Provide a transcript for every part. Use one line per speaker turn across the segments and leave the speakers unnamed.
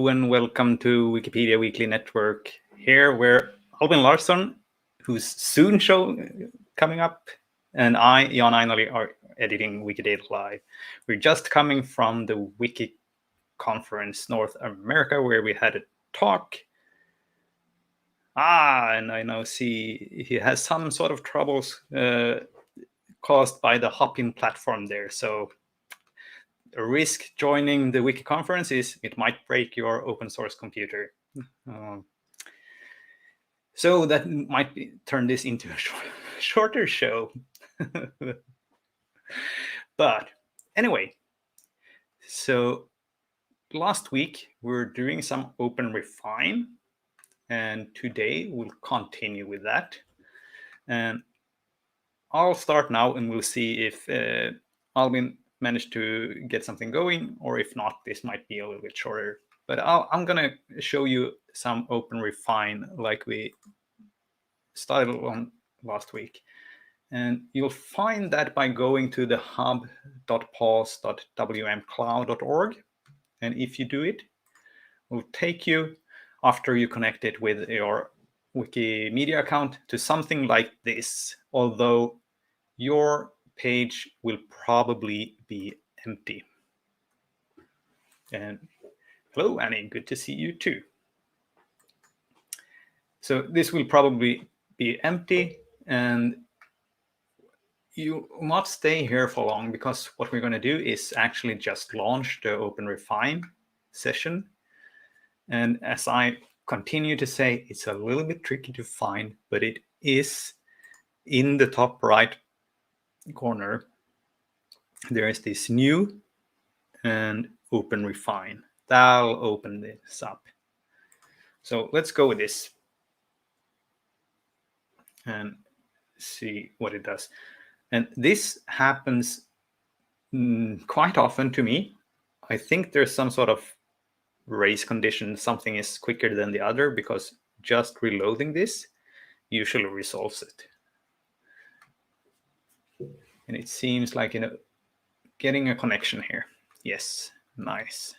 Hello and welcome to Wikipedia Weekly Network. Here where Albin Larsson, who's soon coming up, and I, Jan Ainali, are editing Wikidata Live. We're just coming from the Wiki conference North America where we had a talk. And I now see he has some sort of troubles caused by the hop-in platform there. So a risk joining the Wiki conference is it might break your open source computer. So that might turn this into a shorter show. But anyway, so last week we were doing some OpenRefine, and today we'll continue with that. And I'll start now and we'll see if Albin managed to get something going, or if not, this might be a little bit shorter. But I'm going to show you some OpenRefine like we started on last week. And you'll find that by going to the hub.pos.wmcloud.org. And if you do it, it will take you, after you connect it with your Wikimedia account, to something like this, although your page will probably be empty. And hello, Annie, good to see you too. So this will probably be empty, and you will not stay here for long, because what we're going to do is actually just launch the OpenRefine session. And as I continue to say, it's a little bit tricky to find, but it is in the top right corner. There is this new and OpenRefine. That'll open this up. So let's go with this and see what it does. And this happens quite often to me. I think there's some sort of race condition. Something is quicker than the other, because just reloading this usually resolves it. And it seems like, getting a connection here. Yes, nice.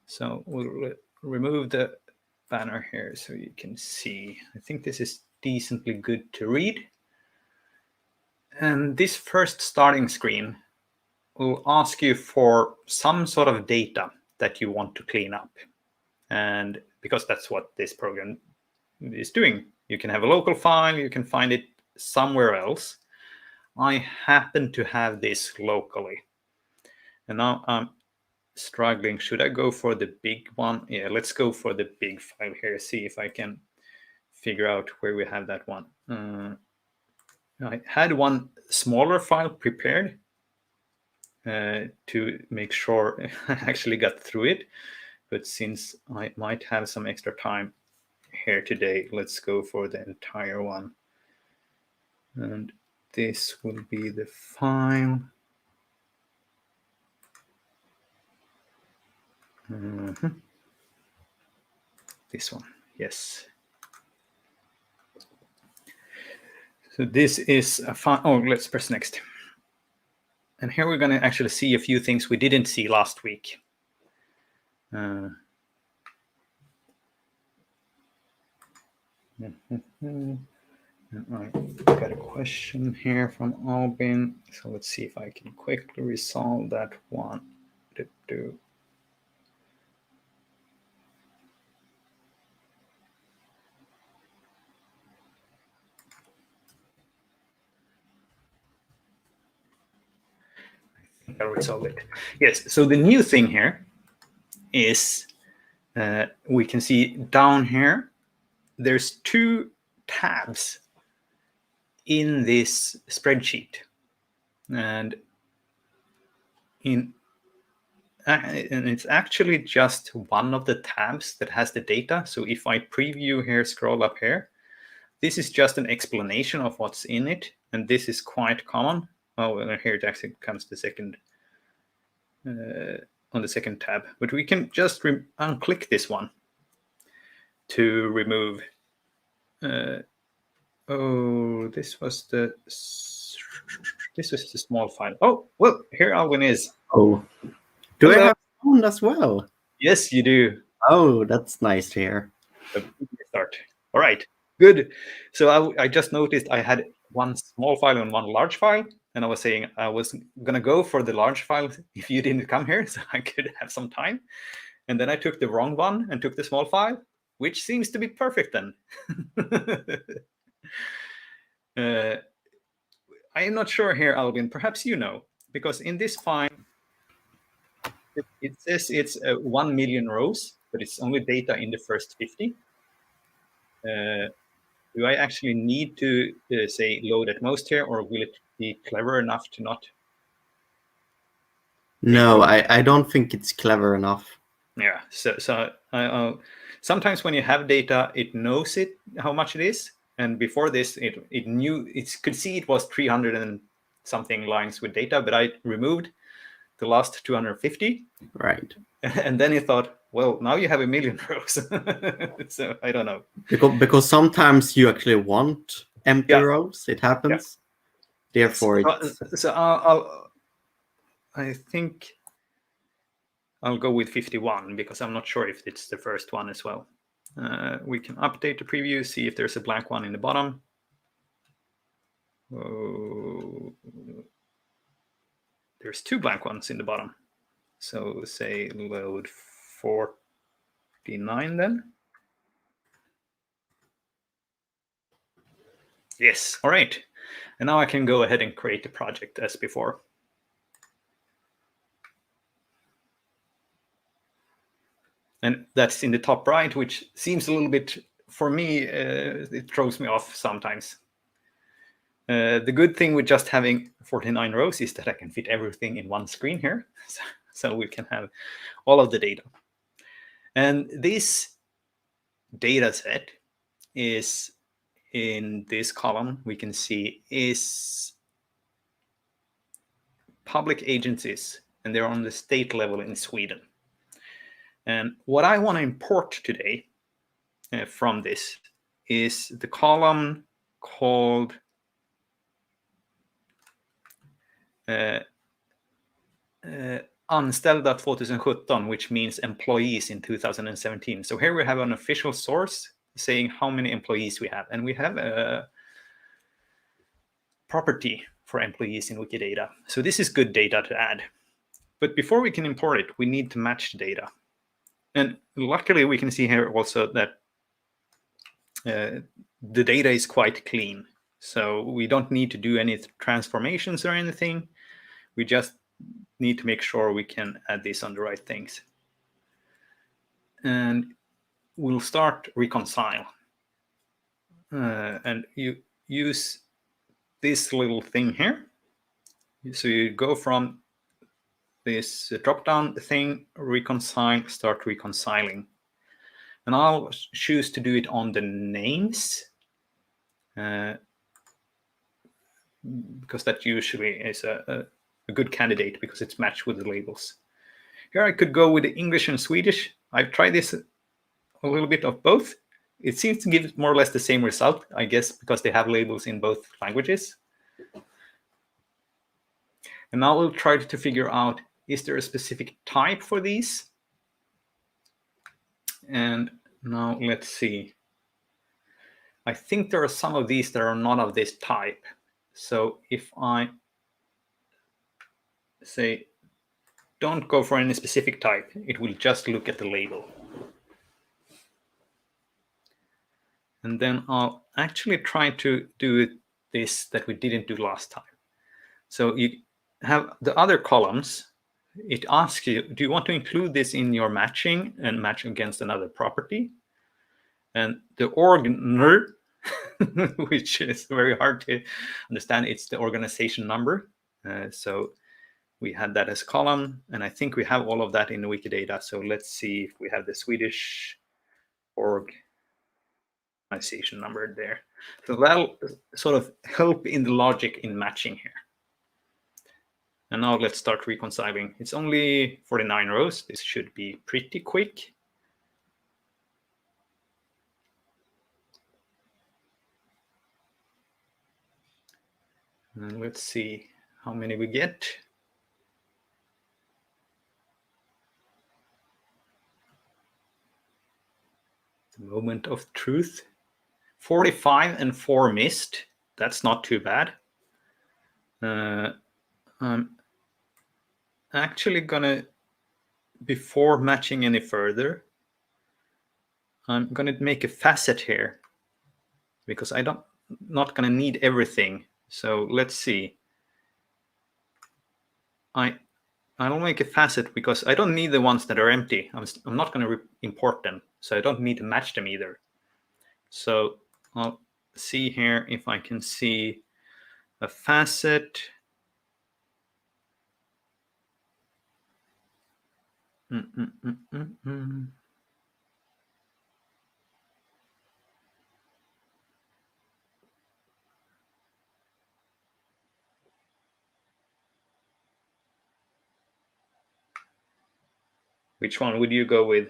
So we'll remove the banner here so you can see. I think this is decently good to read. And this first starting screen will ask you for some sort of data that you want to clean up. And because that's what this program is doing. You can have a local file, you can find it somewhere else. I happen to have this locally. And now I'm struggling. Should I go for the big one? Yeah, let's go for the big file here. See if I can figure out where we have that one. I had one smaller file prepared to make sure I actually got through it. But since I might have some extra time here today, let's go for the entire one. And this will be the file. This one, yes. So this is a file. Oh, let's press next. And here we're going to actually see a few things we didn't see last week. I got a question here from Albin. So let's see if I can quickly resolve that one. I'll resolve it. Yes, so the new thing here is we can see down here, there's two tabs in this spreadsheet. And it's actually just one of the tabs that has the data. So if I preview here, scroll up here, this is just an explanation of what's in it. And this is quite common. Oh, and here it actually comes the second on the second tab. But we can just unclick this one to remove. This was the small file. Oh, well, here Alwyn is.
Oh, do I have sound as well?
Yes, you do.
Oh, that's nice to hear.
Start. All right, good. So I just noticed I had one small file and one large file, and I was saying I was gonna go for the large file if you didn't come here, so I could have some time. And then I took the wrong one and took the small file, which seems to be perfect then. I am not sure here, Alvin. Perhaps you know, because in this file, it says it's 1 million rows, but it's only data in the first 50. Do I actually need to say load at most here, or will it be clever enough to not?
No, I don't think it's clever enough.
Yeah. So sometimes when you have data, it knows it how much it is, and before this, it knew it could see it was 300 and something lines with data, but I removed the last 250.
Right.
And then it thought, well, now you have 1 million rows. So I don't know.
Because sometimes you actually want empty rows. It happens. Yeah. Therefore,
so I think I'll go with 51 because I'm not sure if it's the first one as well. We can update the preview, see if there's a blank one in the bottom. Oh, there's 2 blank ones in the bottom. So say load 49 then. Yes, all right. And now I can go ahead and create the project as before. And that's in the top right, which seems a little bit, for me, it throws me off sometimes. The good thing with just having 49 rows is that I can fit everything in one screen here. So we can have all of the data. And this data set is in this column, we can see is public agencies, and they're on the state level in Sweden. And what I want to import today from this is the column called Anställda 2017, which means employees in 2017. So here we have an official source saying how many employees we have, and we have a property for employees in Wikidata. So this is good data to add. But before we can import it, we need to match the data. And luckily, we can see here also that the data is quite clean. So we don't need to do any transformations or anything. We just need to make sure we can add this on the right things. And we'll start reconcile. And you use this little thing here. So you go from this drop-down thing, reconcile, start reconciling. And I'll choose to do it on the names, because that usually is a good candidate because it's matched with the labels. Here I could go with the English and Swedish. I've tried this a little bit of both. It seems to give more or less the same result, I guess, because they have labels in both languages. And now we'll try to figure out, is there a specific type for these? And now let's see. I think there are some of these that are not of this type. So if I say, don't go for any specific type, it will just look at the label. And then I'll actually try to do this that we didn't do last time. So you have the other columns. It asks you, do you want to include this in your matching and match against another property? And the orgner, which is very hard to understand, it's the organization number. So we had that as column, and I think we have all of that in the Wikidata. So let's see if we have the Swedish organization number there. So that'll sort of help in the logic in matching here. And now let's start reconciling. It's only 49 rows. This should be pretty quick. And let's see how many we get. The moment of truth. 45 and 4 missed. That's not too bad. I'm actually gonna, before matching any further, I'm gonna make a facet here because not gonna need everything. So let's see. I'll make a facet because I don't need the ones that are empty. I'm not gonna import them, so I don't need to match them either. So I'll see here if I can see a facet. Which one would you go with?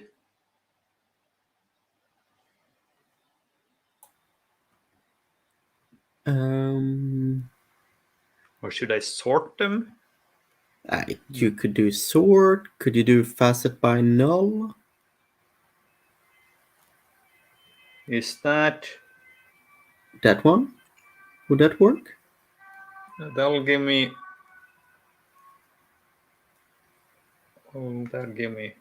Or should I sort them?
You could do sort. Could you do facet by null?
Is that
one? Would that work?
That'll give me. Oh, that'll give me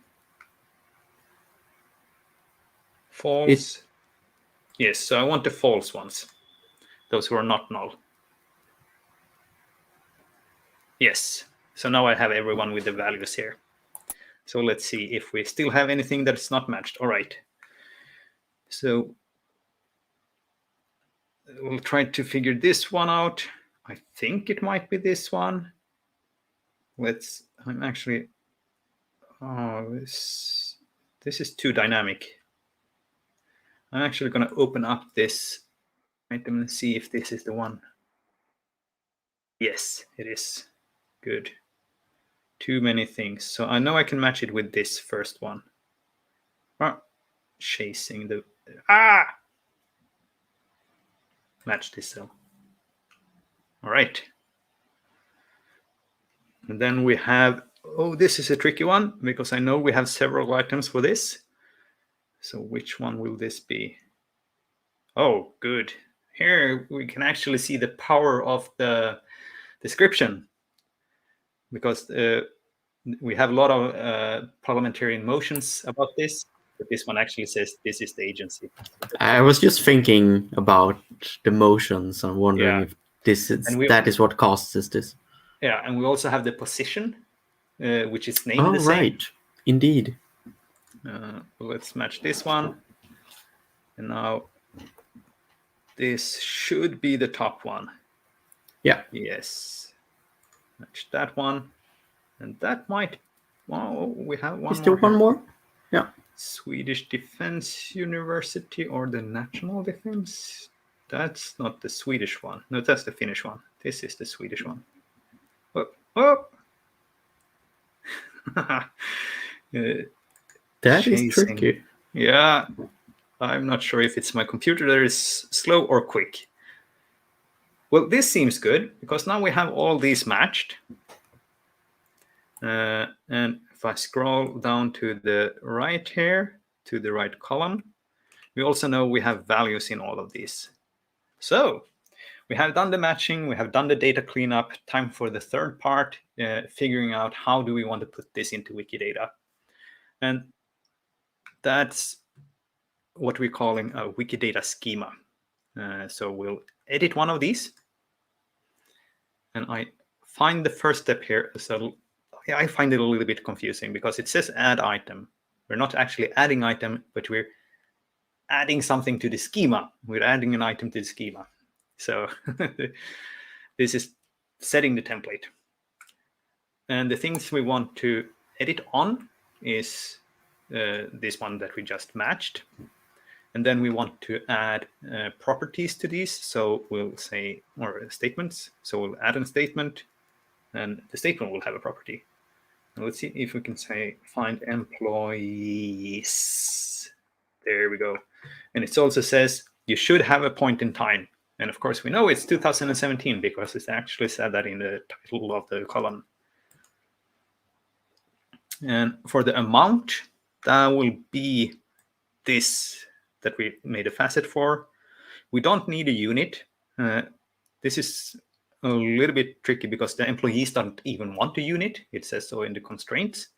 false. Yes, so I want the false ones. Those who are not null. Yes. So now I have everyone with the values here. So let's see if we still have anything that's not matched. All right. So we'll try to figure this one out. I think it might be this one. I'm actually, this is too dynamic. I'm actually going to open up this item and see if this is the one. Yes, it is. Good. Too many things. So I know I can match it with this first one. Chasing the... Match this cell. All right. And then we have... Oh, this is a tricky one because I know we have several items for this. So which one will this be? Oh, good. Here we can actually see the power of the description because we have a lot of parliamentarian motions about this, but this one actually says this is the agency.
I was just thinking about the motions and wondering if that is what causes this.
Yeah, and we also have the position, which is named the same.
Right, indeed.
Let's match this one. And now this should be the top one.
Yeah.
Yes. Match that one. And that might... Well, we have one
Is there one more? Yeah.
Swedish Defense University or the National Defense? That's not the Swedish one. No, that's the Finnish one. This is the Swedish one. Oh!
That is tricky.
Yeah. I'm not sure if it's my computer that is slow or quick. Well, this seems good because now we have all these matched. And if I scroll down to the right here, to the right column, we also know we have values in all of these. So we have done the matching, we have done the data cleanup, time for the third part, figuring out how do we want to put this into Wikidata. And that's what we're calling a Wikidata schema. So we'll edit one of these. And I find the first step here. So I find it a little bit confusing because it says add item. We're not actually adding item, but we're adding something to the schema. We're adding an item to the schema. So this is setting the template. And the things we want to edit on is this one that we just matched. And then we want to add properties to these. So we'll say, or statements. So we'll add a statement, and the statement will have a property. And let's see if we can say find employees. There we go. And it also says you should have a point in time. And of course, we know it's 2017 because it's actually said that in the title of the column. And for the amount, that will be this that we made a facet for. We don't need a unit. This is a little bit tricky because the employees don't even want a unit. It says so in the constraints.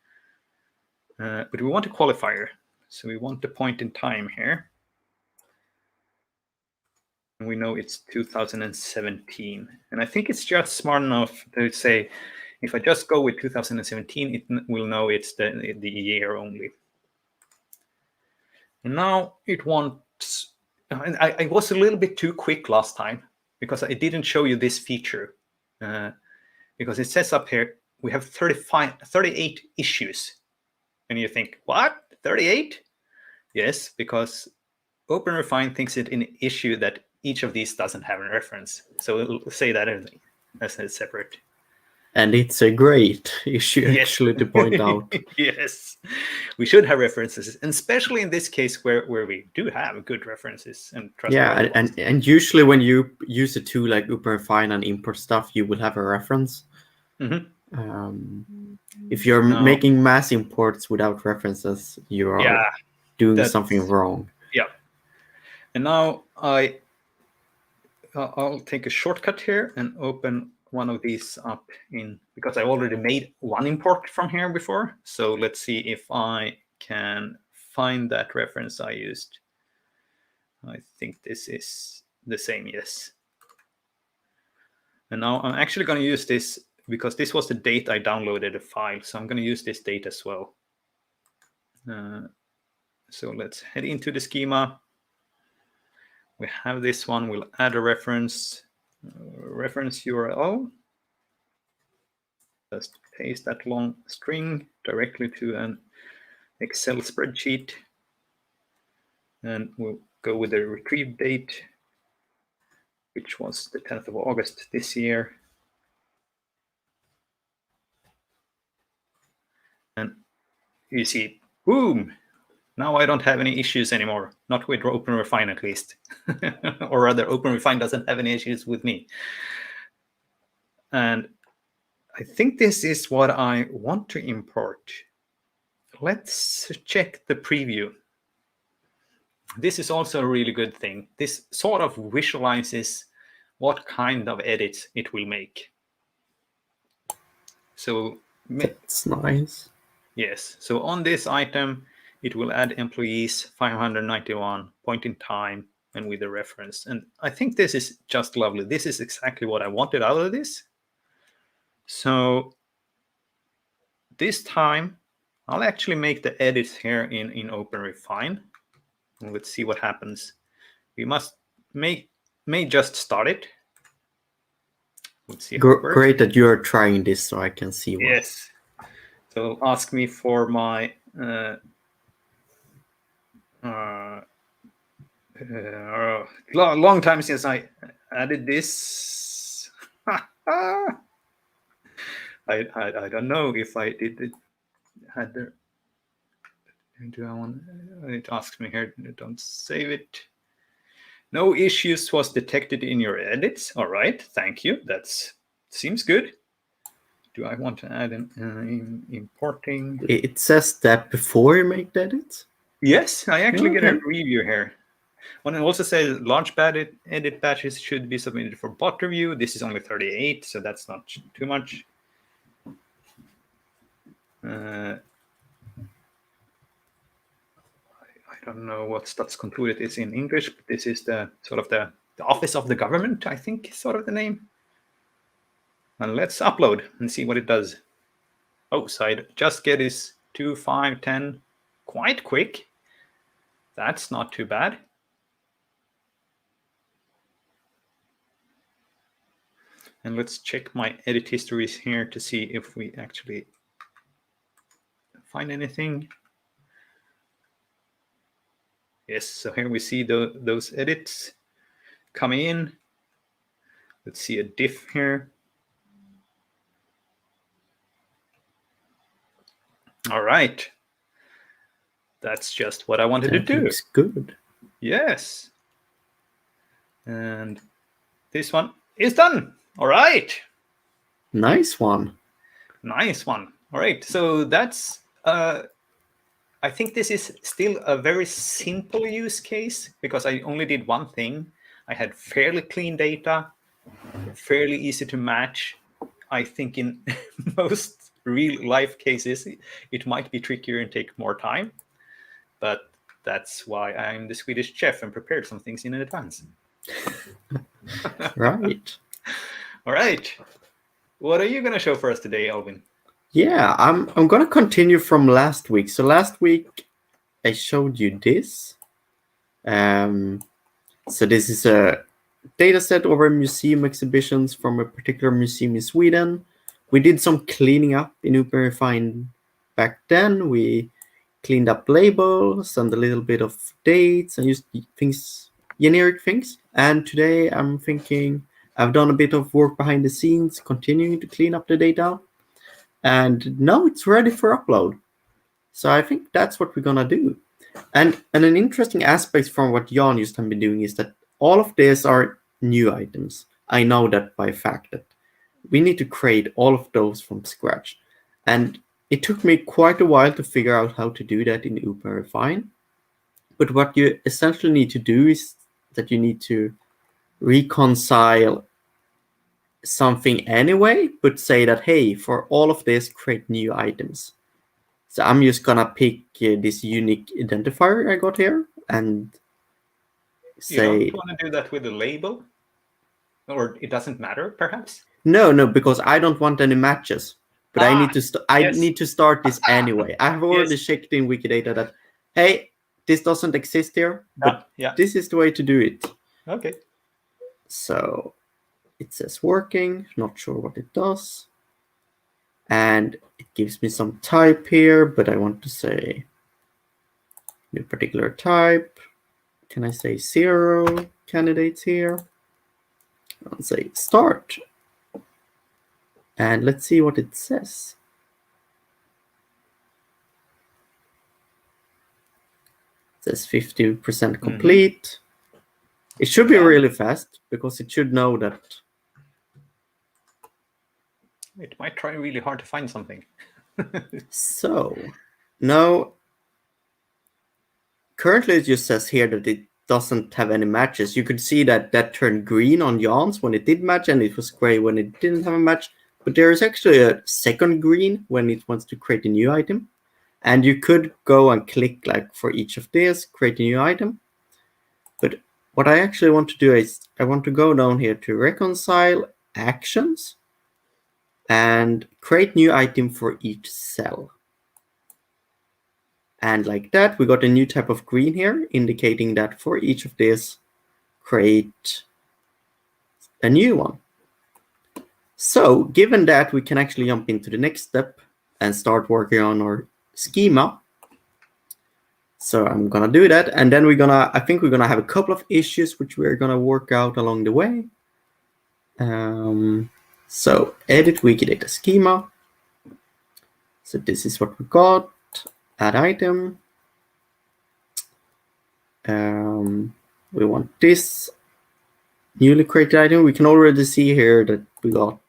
But we want a qualifier. So we want the point in time here. And we know it's 2017. And I think it's just smart enough to say, if I just go with 2017, it will know it's the year only. And now it wants, and I was a little bit too quick last time because I didn't show you this feature. Because it says up here, we have 38 issues. And you think, what, 38? Yes, because OpenRefine thinks it an issue that each of these doesn't have a reference. So it'll say that as a separate.
And it's a great issue, actually, to point out.
Yes, we should have references, and especially in this case where we do have good references and trustworthy ones.
and usually when you use a tool like OpenRefine and import stuff, you will have a reference. If you're making mass imports without references, you are doing something wrong.
Yeah. And now I'll take a shortcut here and open one of these up because I already made one import from here before. So let's see if I can find that reference I used. I think this is the same, yes. And now I'm actually going to use this because this was the date I downloaded a file. So I'm going to use this date as well. So let's head into the schema. We have this one. We'll add a reference URL. Just paste that long string directly to an Excel spreadsheet. And we'll go with the retrieve date, which was the 10th of August this year. And you see, boom, now I don't have any issues anymore, not with OpenRefine at least. Or rather, OpenRefine doesn't have any issues with me. And I think this is what I want to import. Let's check the preview. This is also a really good thing. This sort of visualizes what kind of edits it will make. So
that's nice.
Yes. So on this item, it will add employees 591, point in time, and with a reference. And I think this is just lovely. This is exactly what I wanted out of this. So this time, I'll actually make the edits here in OpenRefine. And let's see what happens. We may just start it. Let's see.
Great that you're trying this so I can see what.
Yes. So ask me for my long time since I added this. I don't know if I did it. Do I want? It asks me here. Don't save it. No issues was detected in your edits. All right, thank you. That seems good. Do I want to add an importing?
It says that before you make the edits?
Yes, I actually get a review here. One it also says large edit batches should be submitted for bot review. This is only 38, so that's not too much. I don't know what stats concluded is in English, but this is the sort of the office of the government, I think, is sort of the name. And let's upload and see what it does. Oh, so I just get is 2, 5, 10, quite quick. That's not too bad. And let's check my edit histories here to see if we actually find anything. Yes, so here we see those edits coming in. Let's see a diff here. All right. That's just what I wanted to do.
Looks good.
Yes. And this one is done. All right.
Nice one.
Nice one. All right. So that's, I I think this is still a very simple use case because I only did one thing. I had fairly clean data, fairly easy to match. I think in most real life cases, it might be trickier and take more time, but that's why I'm the Swedish chef and prepared some things in advance.
Right.
All right. What are you going to show for us today, Alvin?
Yeah, I'm going to continue from last week. So last week I showed you this. So this is a data set over museum exhibitions from a particular museum in Sweden. We did some cleaning up in OpenRefine back then. We cleaned up labels and a little bit of dates and used things, generic things. And today I'm thinking I've done a bit of work behind the scenes, continuing to clean up the data. And now it's ready for upload. So I think that's what we're gonna do. And an interesting aspect from what Jan used to be doing is that all of these are new items. I know that by fact that we need to create all of those from scratch. And it took me quite a while to figure out how to do that in OpenRefine. But what you essentially need to do is that you need to reconcile something anyway, but say that, hey, for all of this, create new items. So I'm just gonna pick this unique identifier I got here and say...
You don't want to do that with a label? Or it doesn't matter, perhaps?
No, because I don't want any matches. But I need to need to start this anyway. I have already checked in Wikidata that, hey, this doesn't exist here, but this is the way to do it.
Okay.
So it says working, not sure what it does. And it gives me some type here, but I want to say new particular type. Can I say 0 candidates here? I'll say start. And let's see what it says. It says 50% complete. It should be really fast because it should know that.
It might try really hard to find something.
So now, currently it just says here that it doesn't have any matches. You could see that that turned green on Jan's when it did match, and it was gray when it didn't have a match. But there is actually a second green when it wants to create a new item. And you could go and click like for each of these, create a new item. But what I actually want to do is I want to go down here to reconcile actions and create new item for each cell. And like that, we got a new type of green here, indicating that for each of these, create a new one. So given that, we can actually jump into the next step and start working on our schema. So I'm gonna do that, and then I think we're gonna have a couple of issues which we're gonna work out along the way. So edit Wikidata schema. So this is what we got. Add item. We want this newly created item. We can already see here that we got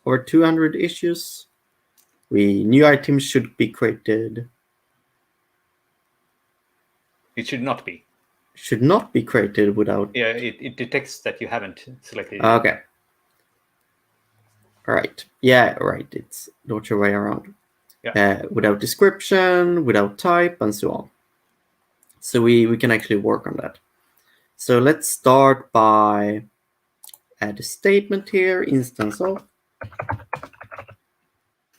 over 200 issues. New items should be created.
It should not be.
Should not be created without.
Yeah, it detects that you haven't selected it.
Okay. All right. Yeah, right. It's not your way around.
Yeah.
Without description, without type, and so on. So we can actually work on that. So let's start by add a statement here, instance of.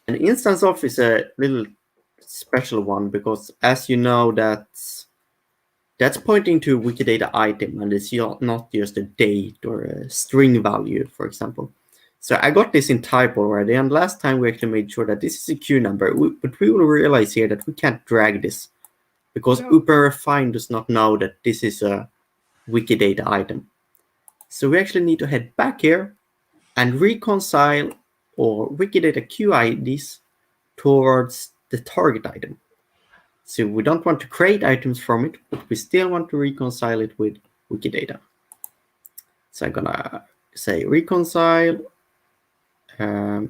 An instance of is a little special one because, as you know, that's pointing to a Wikidata item, and it's not just a date or a string value, for example. So I got this in type already, and last time we actually made sure that this is a queue number, but we will realize here that we can't drag this because OpenRefine does not know that this is a Wikidata item. So we actually need to head back here and reconcile or Wikidata queue IDs towards the target item. So we don't want to create items from it, but we still want to reconcile it with Wikidata. So I'm gonna say reconcile,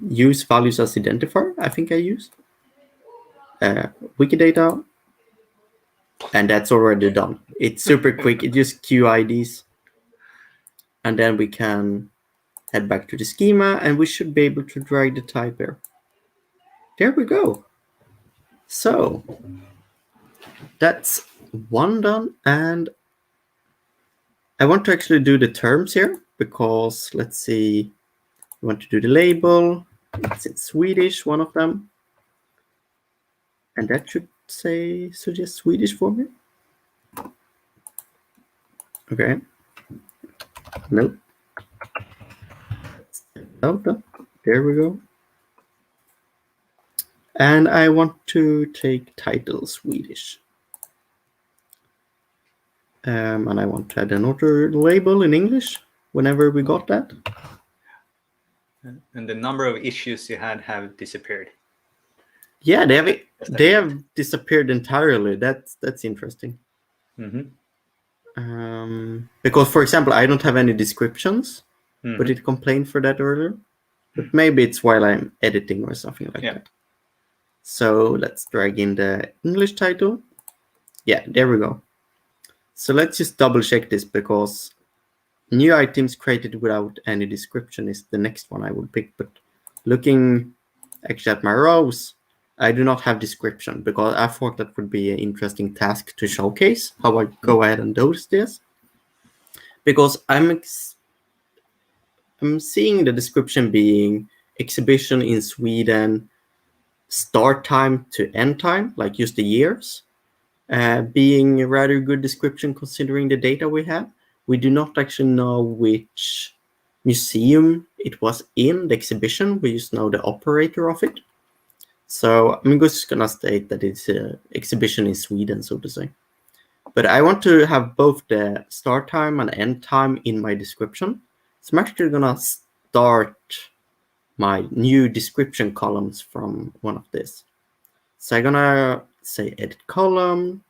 use values as identifier, I think I use. Wikidata And that's already done. It's super quick. It just QIDs. And then we can head back to the schema, and we should be able to drag the type here. There we go. So that's one done. And I want to actually do the terms here because let's see, we want to do the label. It's in Swedish, one of them. And that should say suggest Swedish for me. Okay. Nope. Delta. There we go. And I want to take title Swedish. And I want to add an author label in English whenever we got that.
And the number of issues you had have disappeared.
Yeah, they have disappeared entirely. That's interesting. Because, for example, I don't have any descriptions, but it complained for that earlier. But maybe it's while I'm editing or something like that. So let's drag in the English title. Yeah, there we go. So let's just double check this because new items created without any description is the next one I would pick. But looking actually at my rows, I do not have description because I thought that would be an interesting task to showcase how I go ahead and do this. Because I'm seeing the description being exhibition in Sweden, start time to end time, like just the years, being a rather good description considering the data we have. We do not actually know which museum it was in the exhibition. We just know the operator of it. So I'm just going to state that it's an exhibition in Sweden, so to say. But I want to have both the start time and end time in my description. So I'm actually going to start my new description columns from one of this. So I'm going to say edit column,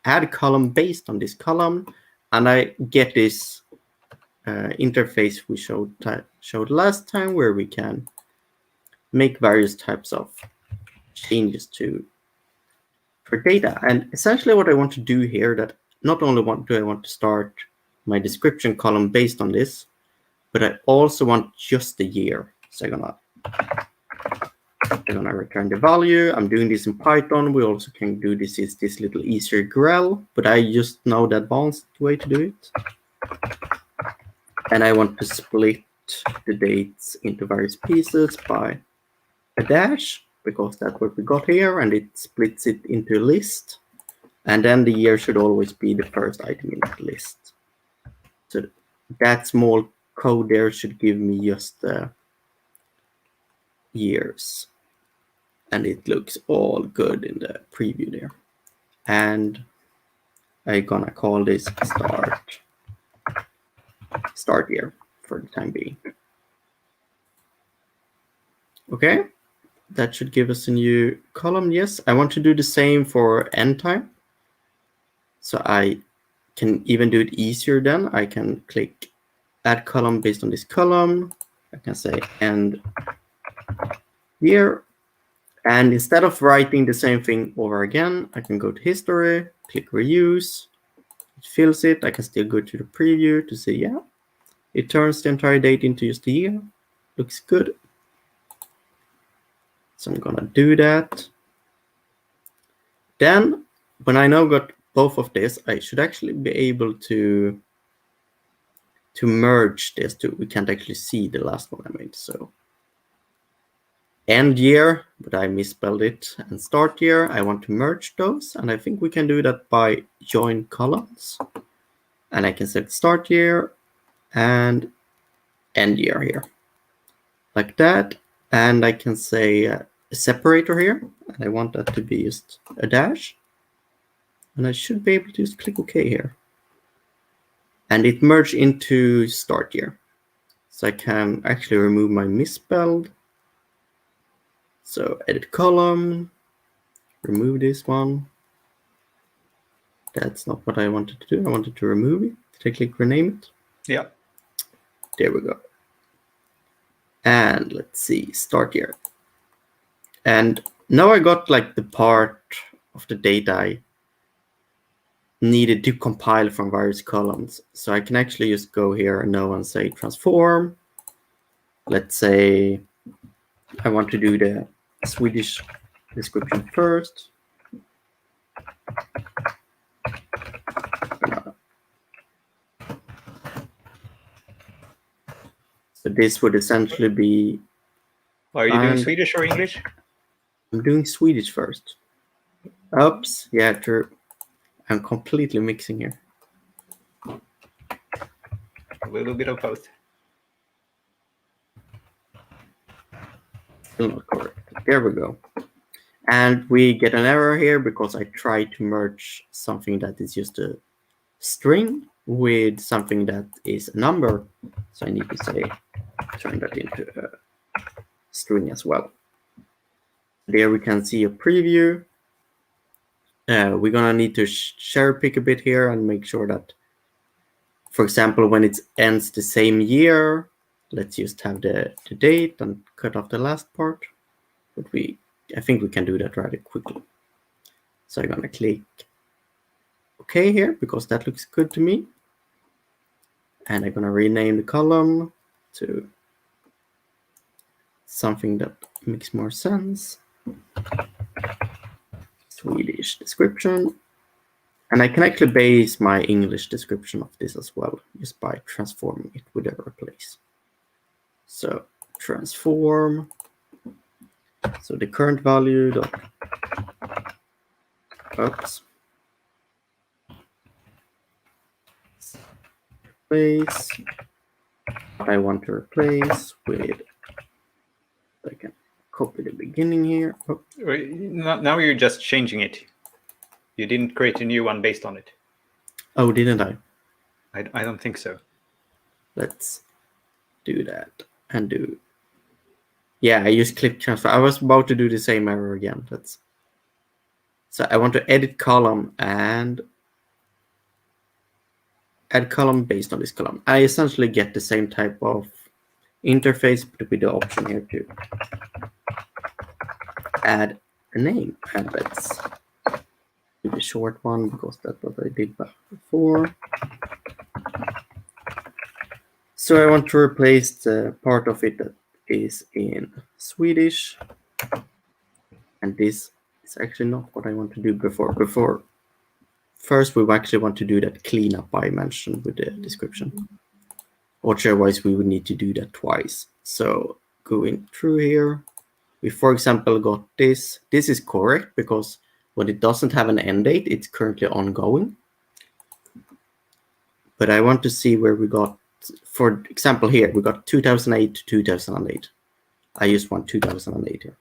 add column based on this column, and I get this interface we showed last time where we can make various types of changes for data. And essentially what I want to do here, that not only do I want to start my description column based on this, but I also want just the year. So I'm gonna return the value. I'm doing this in Python. We also can do this is this little easier GREL, but I just know the advanced way to do it. And I want to split the dates into various pieces by a dash, because that's what we got here, and it splits it into a list. And then the year should always be the first item in that list. So that small code there should give me just the years. And it looks all good in the preview there. And I'm gonna call this start year for the time being. Okay, that should give us a new column. Yes, I want to do the same for end time. So I can even do it easier then. I can click add column based on this column. I can say end year. And instead of writing the same thing over again, I can go to history, click reuse. It fills it. I can still go to the preview to see, yeah, it turns the entire date into just a year. Looks good. So I'm gonna do that. Then when I now got both of this, I should actually be able to merge this too. We can't actually see the last one I made. So end year, but I misspelled it, and start year, I want to merge those. And I think we can do that by join columns. And I can set start year and end year here, like that. And I can say a separator here, and I want that to be just a dash. And I should be able to just click OK here. And it merged into start year. So I can actually remove my misspelled. So edit column, remove this one. That's not what I wanted to do. I wanted to remove it. Did I click rename it?
Yeah.
There we go. And let's see, start here. And now I got like the part of the data needed to compile from various columns. So I can actually just go here and say transform. Let's say I want to do the Swedish description first. So this would essentially be...
Are you doing Swedish or English?
I'm doing Swedish first. Oops, yeah, true. I'm completely mixing here.
A little bit of both.
Still not correct. There we go. And we get an error here because I tried to merge something that is just a string with something that is a number. So I need to say, turn that into a string as well. There we can see a preview. We're gonna need to cherry pick a bit here and make sure that, for example, when it ends the same year, let's just have the date and cut off the last part. But I think we can do that rather quickly. So I'm gonna click OK here because that looks good to me. And I'm gonna rename the column to something that makes more sense. Swedish description. And I can actually base my English description of this as well, just by transforming it with a replace. So transform. So the current value dot, oops, replace. I want to replace with, I can copy the beginning here. Oh.
Now you're just changing it. You didn't create a new one based on it.
Oh, didn't I?
I don't think so.
Let's do that and do. Yeah, I just clicked transfer. I was about to do the same error again. So I want to edit column and add column based on this column. I essentially get the same type of interface, but with the option here to add a name. And let's do the short one because that's what I did before. So I want to replace the part of it that is in Swedish. And this is actually not what I want to do before. First, we actually want to do that cleanup I mentioned with the description. Otherwise, we would need to do that twice. So going through here, we, for example, got this. This is correct because when it doesn't have an end date, it's currently ongoing. But I want to see where we got, for example, here, we got 2008 to 2008. I just want 2008 here.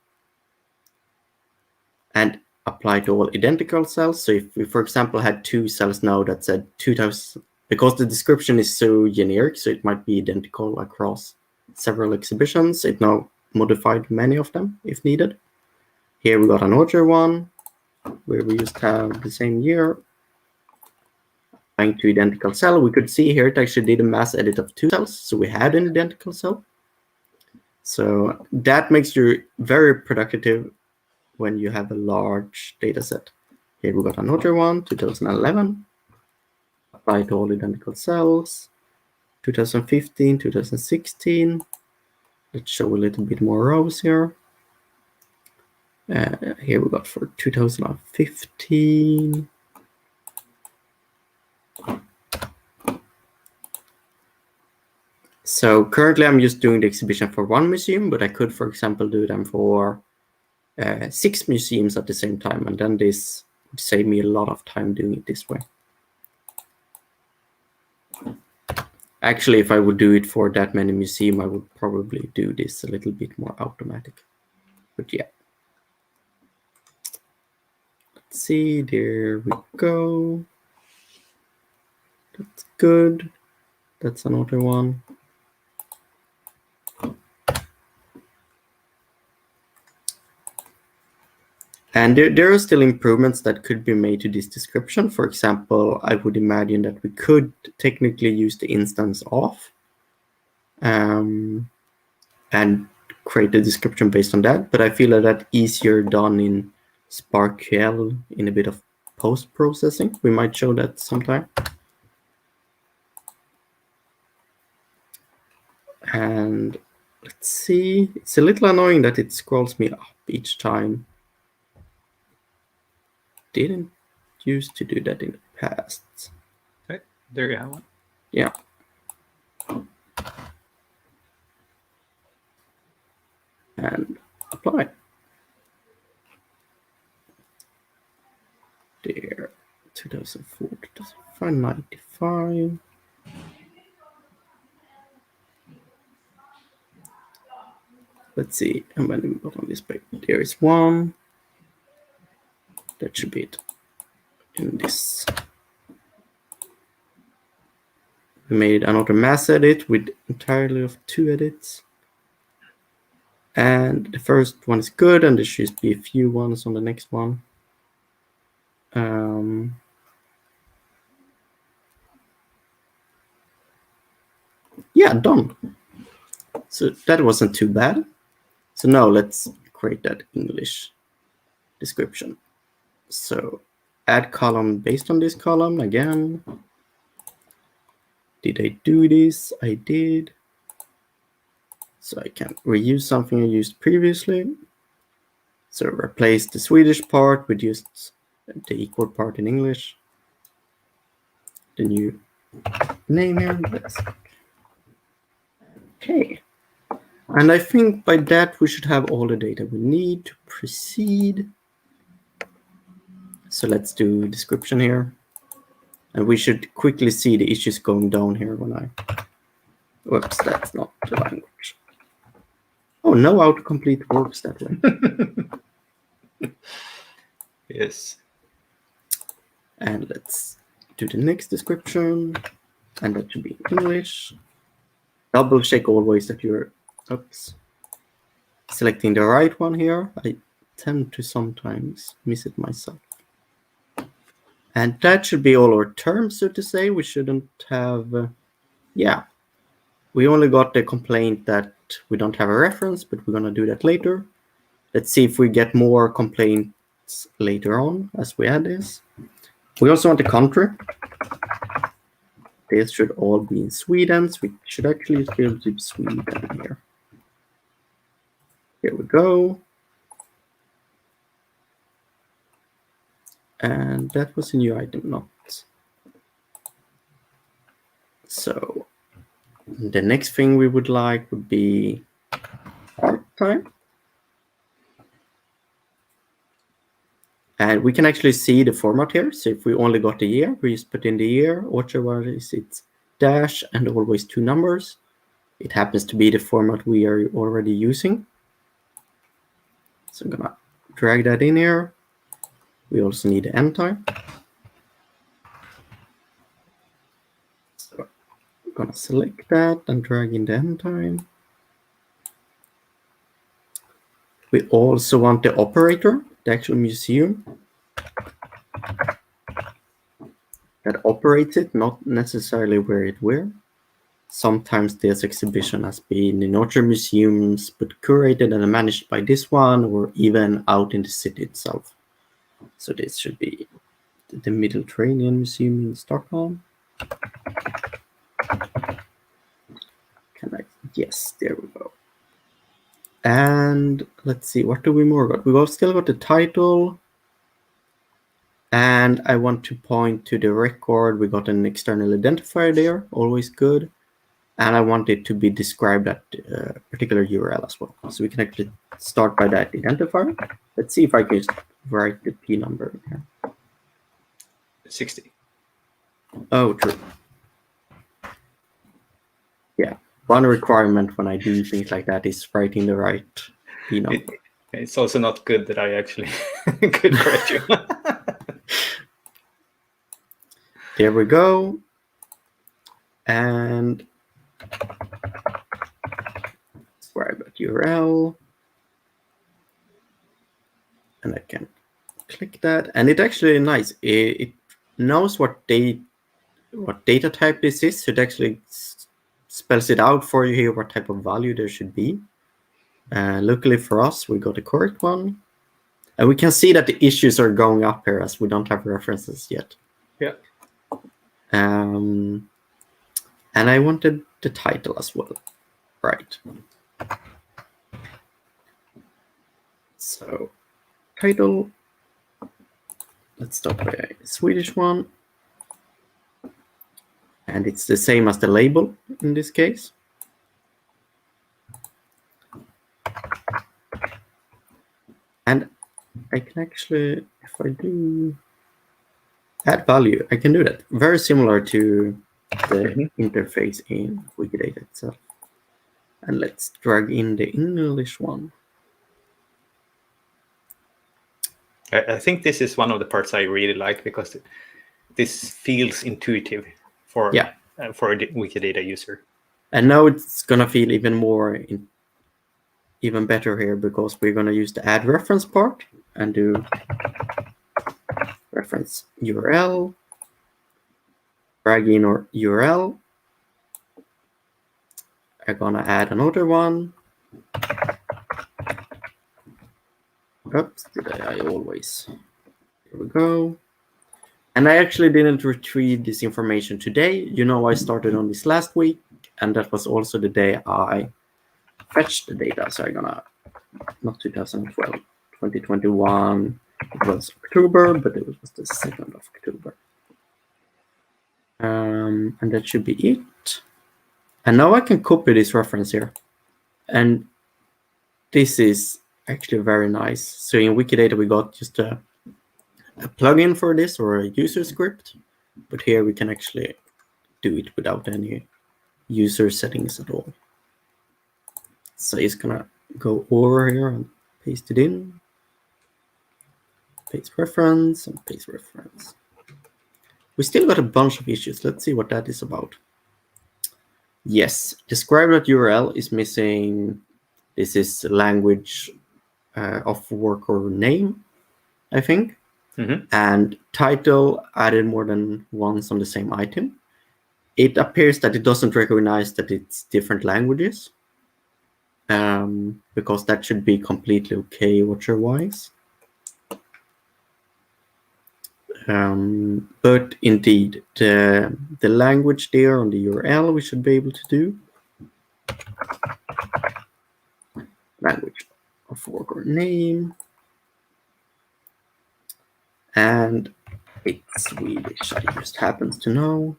And apply to all identical cells. So if we, for example, had two cells now that said 2000, because the description is so generic, so it might be identical across several exhibitions, it now modified many of them if needed. Here we got another one where we just have the same year. Applying to identical cell, we could see here it actually did a mass edit of two cells, so we had an identical cell. So that makes you very productive when you have a large data set. Here we got another one, 2011. Apply to all identical cells. 2015, 2016. Let's show a little bit more rows here. Here we got for 2015. So currently I'm just doing the exhibition for one museum, but I could, for example, do them for 6 museums at the same time, and then this would save me a lot of time doing it this way. Actually, if I would do it for that many museums, I would probably do this a little bit more automatic. But yeah. Let's see, there we go. That's good. That's another one. And there are still improvements that could be made to this description. For example, I would imagine that we could technically use the instance of and create a description based on that. But I feel that that's easier done in SparkQL in a bit of post-processing. We might show that sometime. And let's see. It's a little annoying that it scrolls me up each time. Didn't used to do that in the past.
Okay, there you have one.
Yeah. And apply. There. 2004, 2005, 95. Let's see. And when we got on this page, there is one. That should be it. In this. We made another mass edit with entirely of 2 edits. And the first one is good, and there should be a few ones on the next one. Yeah, done. So that wasn't too bad. So now let's create that English description. So add column based on this column again. Did I do this? I did. So I can reuse something I used previously. So replace the Swedish part with just the equal part in English. The new name here. Okay. And I think by that we should have all the data we need to proceed. So let's do description here. And we should quickly see the issues going down here when I... Whoops, that's not the language. Oh, no autocomplete works that way.
Yes.
And let's do the next description. And that should be English. Double check always that you're... Oops. Selecting the right one here. I tend to sometimes miss it myself. And that should be all our terms, so to say. We shouldn't have... yeah. We only got the complaint that we don't have a reference, but we're going to do that later. Let's see if we get more complaints later on as we add this. We also want the country. This should all be in Sweden, so we should actually be able to do Sweden here. Here we go. And that was a new item, not. So the next thing we would like would be part-time. And we can actually see the format here. So if we only got the year, we just put in the year. Otherwise, it's dash and always 2 numbers. It happens to be the format we are already using. So I'm going to drag that in here. We also need the end time. So I'm going to select that and drag in the end time. We also want the operator, the actual museum that operates it, not necessarily where it were. Sometimes this exhibition has been in other museums, but curated and managed by this one, or even out in the city itself. So this should be the Mediterranean Museum in Stockholm. Yes, there we go. And let's see, what do we more got? We've still got the title. And I want to point to the record. We got an external identifier there, always good. And I want it to be described at a particular URL as well. So we can actually start by that identifier. Let's see if I can just write the P number here.
60.
Oh, true. Yeah, one requirement when I do things like that is writing the right P number.
It's also not good that I actually could correct you.
There we go. And describe at URL. And I can click that. And it's actually nice. It knows what data type this is. So it actually spells it out for you here, what type of value there should be. Luckily for us, we got the correct one. And we can see that the issues are going up here as we don't have references yet.
Yeah.
And I wanted the title as well. Right. So, title. Let's start with a Swedish one. And it's the same as the label in this case. And I can actually, if I do add value, I can do that. Very similar to the interface in Wikidata itself. And let's drag in the English one.
I think this is one of the parts I really like because this feels intuitive for a Wikidata user.
And now it's gonna feel even even better here because we're gonna use the add reference part and do reference URL, drag in our URL. I'm gonna add another one. Oops, I always. Here we go. And I actually didn't retrieve this information today. You know, I started on this last week, and that was also the day I fetched the data. So I'm gonna, not 2012, 2021. It was October, but it was the 2nd of October. And that should be it. And now I can copy this reference here. And this is actually very nice. So in Wikidata, we got just a plugin for this or a user script. But here we can actually do it without any user settings at all. So it's gonna go over here and paste it in. Paste reference and paste reference. We still got a bunch of issues. Let's see what that is about. Yes, describe.url is missing. This is language of worker name, I think. And title added more than once on the same item. It appears that it doesn't recognize that it's different languages, because that should be completely okay watcher-wise. But indeed, the language there on the URL we should be able to do. Language of worker name. And it's Swedish, I just happens to know.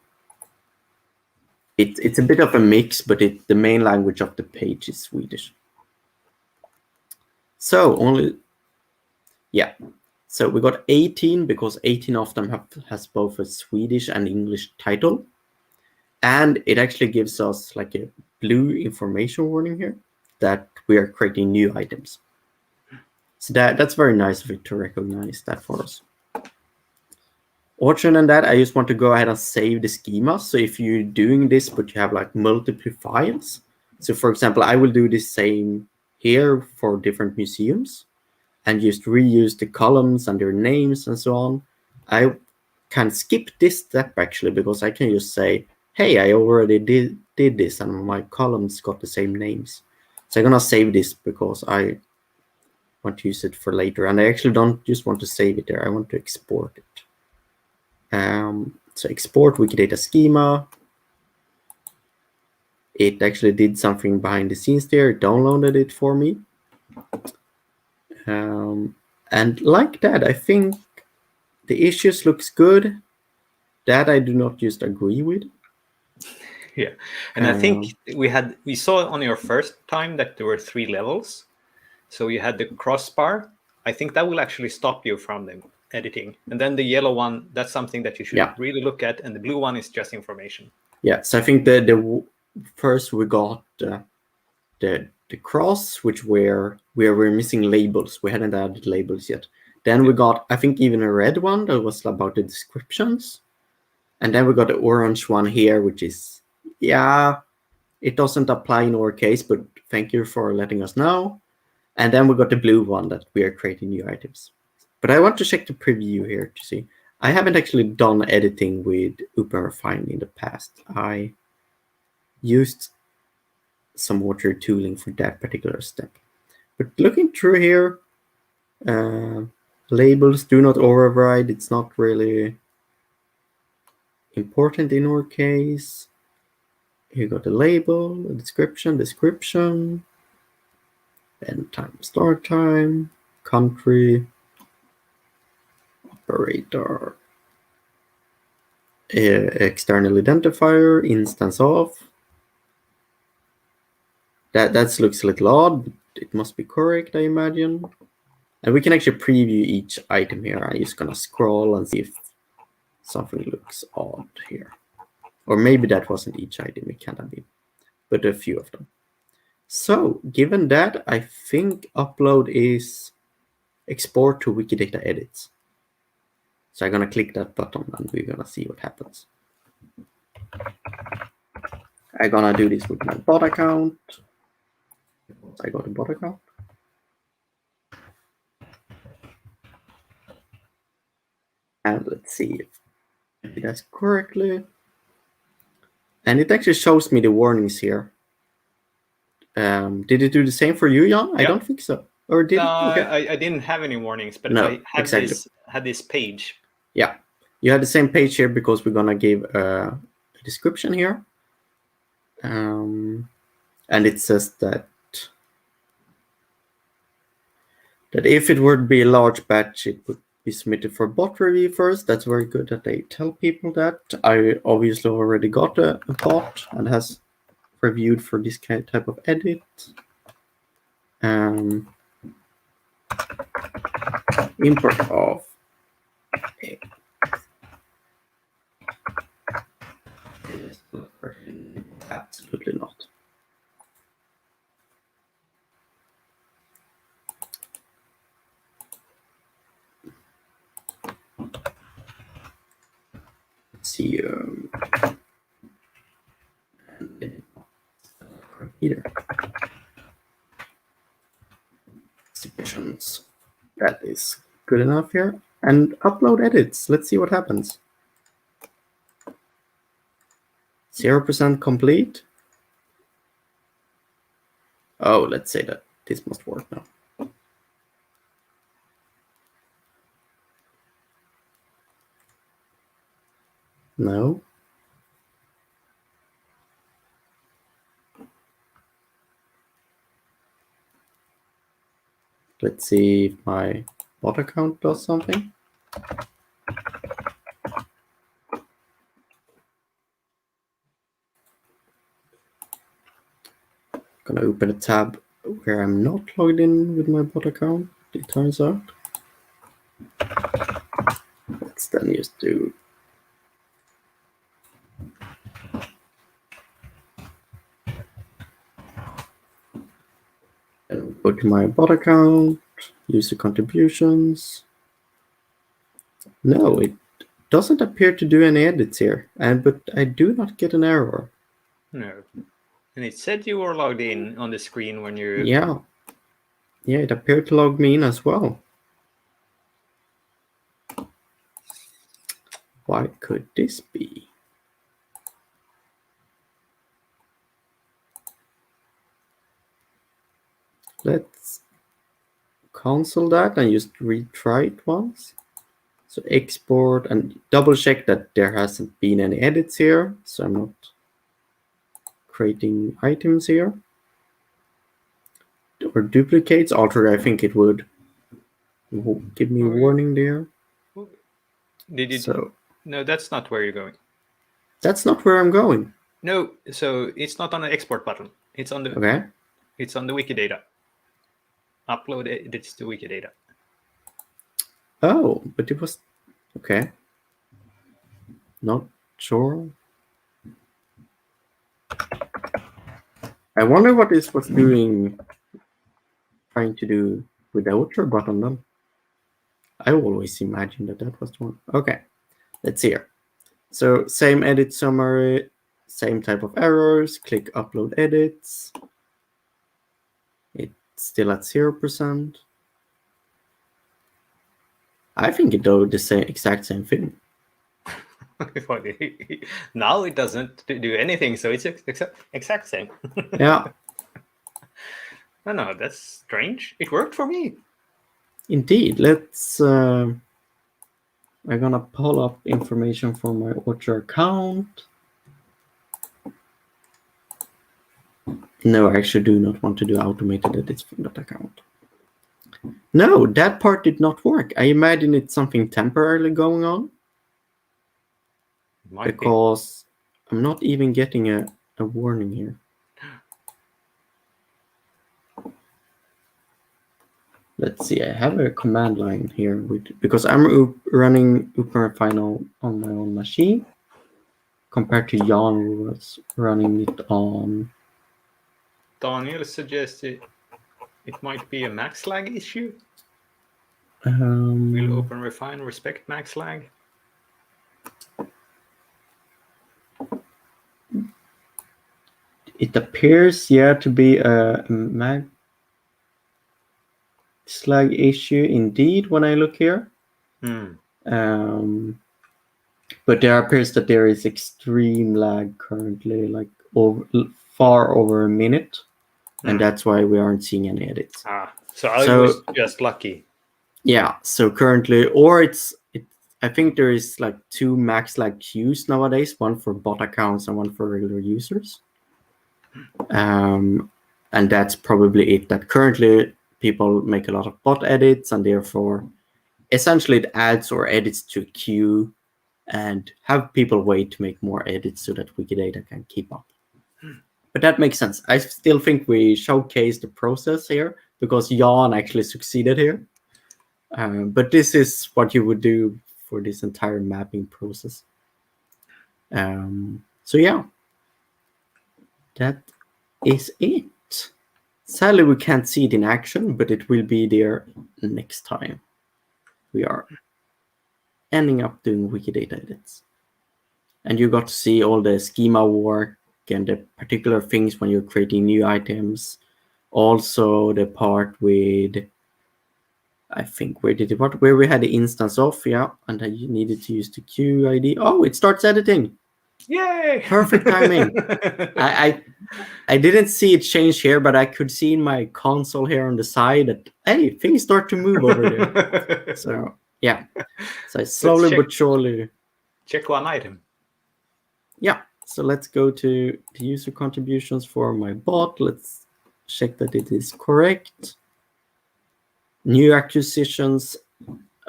It's a bit of a mix, but the main language of the page is Swedish. So so we got 18 because 18 of them has both a Swedish and English title. And it actually gives us like a blue information warning here that we are creating new items. So that's very nice of it to recognize that for us. Other than that, I just want to go ahead and save the schema. So if you're doing this, but you have like multiple files. So for example, I will do the same here for different museums and just reuse the columns and their names and so on. I can skip this step actually because I can just say, hey, I already did this and my columns got the same names. So I'm gonna save this because I want to use it for later. And I actually don't just want to save it there. I want to export it. So export Wikidata schema. It actually did something behind the scenes there. It downloaded it for me. And like that, I think the issues looks good. That I do not just agree with.
Yeah, and I think we saw on your first time that there were 3 levels. So you had the crossbar. I think that will actually stop you from the editing. And then the yellow one, that's something that you should really look at. And the blue one is just information. Yeah,
so I think the first we got the cross, which where we're missing labels. We hadn't added labels yet. Then we got, I think, even a red one that was about the descriptions. And then we got the orange one here, which is, it doesn't apply in our case, but thank you for letting us know. And then we got the blue one that we are creating new items. But I want to check the preview here to see. I haven't actually done editing with OpenRefine in the past. I used some water tooling for that particular step. But looking through here, Labels do not override. It's not really important in our case. You got a label, a description, end time, start time, country, operator, external identifier, instance of. That looks a little odd, but it must be correct, I imagine. And we can actually preview each item here. I'm just gonna scroll and see if something looks odd here. Or maybe that wasn't each item, it can't have been, but a few of them. So given that, I think upload is export to Wikidata edits. So I'm gonna click that button and we're gonna see what happens. I'm gonna do this with my bot account. I got a bot account. And let's see if I did that correctly. And it actually shows me the warnings here. Did it do the same for you, Jan? I don't think so. Or did
No,
it? Okay.
I didn't have any warnings, but
No,
I had
exactly.
this page.
Yeah, you had the same page here because we're gonna give a description here. And it says that if it would be a large batch, it would be submitted for bot review first. That's very good that they tell people that. I obviously already got a bot and has reviewed for this type of edit. Import of absolutely not. Let's see. Either submissions. That is good enough here. And upload edits. Let's see what happens. 0% complete. Oh, let's say that this must work now. No. Let's see if my bot account does something. Gonna open a tab where I'm not logged in with my bot account, it turns out. Let's then just do go to my bot account, user contributions. No, it doesn't appear to do any edits here, but I do not get an error.
No. And it said you were logged in on the screen when you...
Yeah, it appeared to log me in as well. Why could this be? Let's cancel that and just retry it once. So export and double check that there hasn't been any edits here. So I'm not creating items here. Or duplicates, although I think it would give me a warning there.
Did you?
So
no, that's not where you're going.
That's not where I'm going.
No, so it's not on the export button. It's on the
Okay.
It's on the Wikidata. Upload edits to Wikidata.
Oh, but it was okay. Not sure. I wonder what this was doing, trying to do with the outer button then. I always imagined that was the one. Okay, let's see here. So same edit summary, same type of errors. Click upload edits. It's still at 0%. I think it does the exact same thing.
Now it doesn't do anything, so it's exact same.
Yeah.
No, that's strange. It worked for me.
Indeed, let's. I'm gonna pull up information from my author account. No, I actually do not want to do automated edits from that account. No, that part did not work. I imagine it's something temporarily going on.
Might
because I'm not even getting a warning here. Let's see, I have a command line here because I'm running OpenRefine on my own machine compared to Jan, who was running it on.
Daniel suggested it might be a max lag issue.
Um,
Will OpenRefine respect max lag?
It appears, yeah, to be a max lag issue indeed when I look here. But there appears that there is extreme lag currently, like far over a minute, and that's why we aren't seeing any edits.
So I was just lucky.
Yeah, so currently, or I think there is like 2 max lag queues nowadays, one for bot accounts and one for regular users. And that's probably it, that currently people make a lot of bot edits, and therefore essentially it adds or edits to a queue and have people wait to make more edits so that Wikidata can keep up. But that makes sense. I still think we showcase the process here because Jan actually succeeded here. But this is what you would do for this entire mapping process. So yeah, that is it. Sadly, we can't see it in action, but it will be there next time we are ending up doing Wikidata edits. And you got to see all the schema work and the particular things when you're creating new items. Also the part with, I think, where we had the instance of, yeah, and then you needed to use the queue ID. Oh, it starts editing.
Yay!
Perfect timing. I didn't see it change here, but I could see in my console here on the side that, hey, things start to move over there. So yeah, so slowly but surely.
Check one item.
Yeah, so let's go to the user contributions for my bot. Let's check that it is correct. New acquisitions.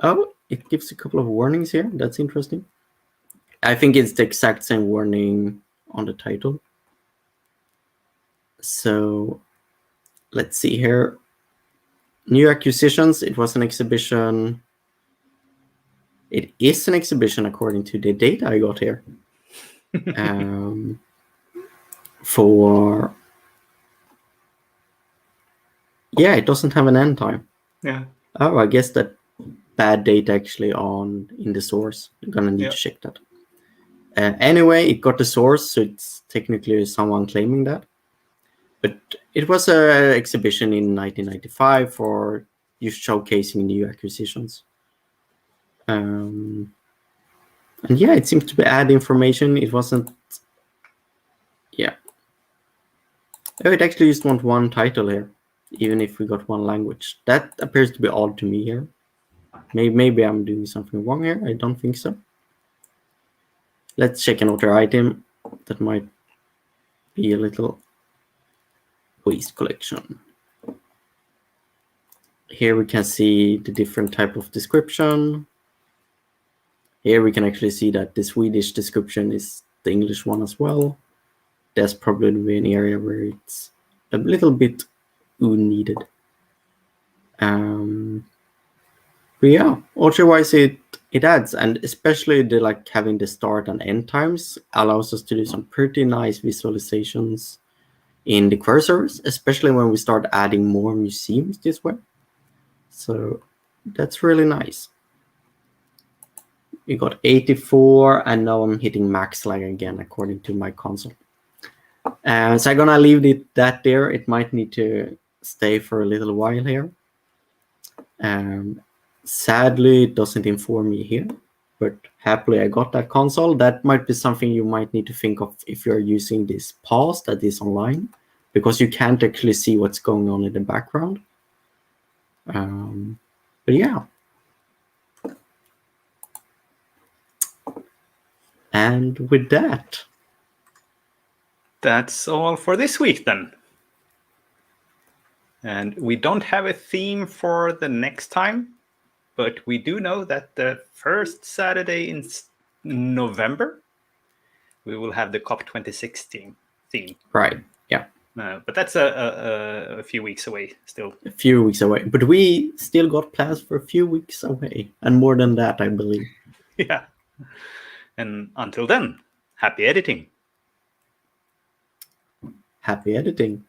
Oh, it gives a couple of warnings here. That's interesting. I think it's the exact same warning on the title. So let's see here. New acquisitions. It was an exhibition. It is an exhibition according to the data I got here. Yeah, it doesn't have an end time.
Yeah.
Oh, I guess that bad data actually in the source. You're gonna need to check that. Anyway, it got the source, so it's technically someone claiming that. But it was an exhibition in 1995 for you showcasing new acquisitions. And yeah, it seems to be add information. It wasn't. Yeah. Oh, it actually just want one title here, even if we got one language. That appears to be odd to me here. Maybe I'm doing something wrong here. I don't think so. Let's check another item that might be a little waste collection. Here we can see the different type of description. Here we can actually see that the Swedish description is the English one as well. There's probably an area where it's a little bit needed. But yeah, otherwise it adds, and especially the having the start and end times allows us to do some pretty nice visualizations in the cursors, especially when we start adding more museums this way. So that's really nice. We got 84, and now I'm hitting max lag again according to my console. So I'm gonna leave that there. It might need to stay for a little while here. Sadly, it doesn't inform me here, but happily I got that console. That might be something you might need to think of if you're using this pause that is online, because you can't actually see what's going on in the background. But yeah. And with that,
that's all for this week then. And we don't have a theme for the next time, but we do know that the first Saturday in November, we will have the COP26 theme.
right? Yeah.
But that's a few weeks away still.
A few weeks away. But we still got plans for a few weeks away. And more than that, I believe.
Yeah. And until then, happy editing.
Happy editing.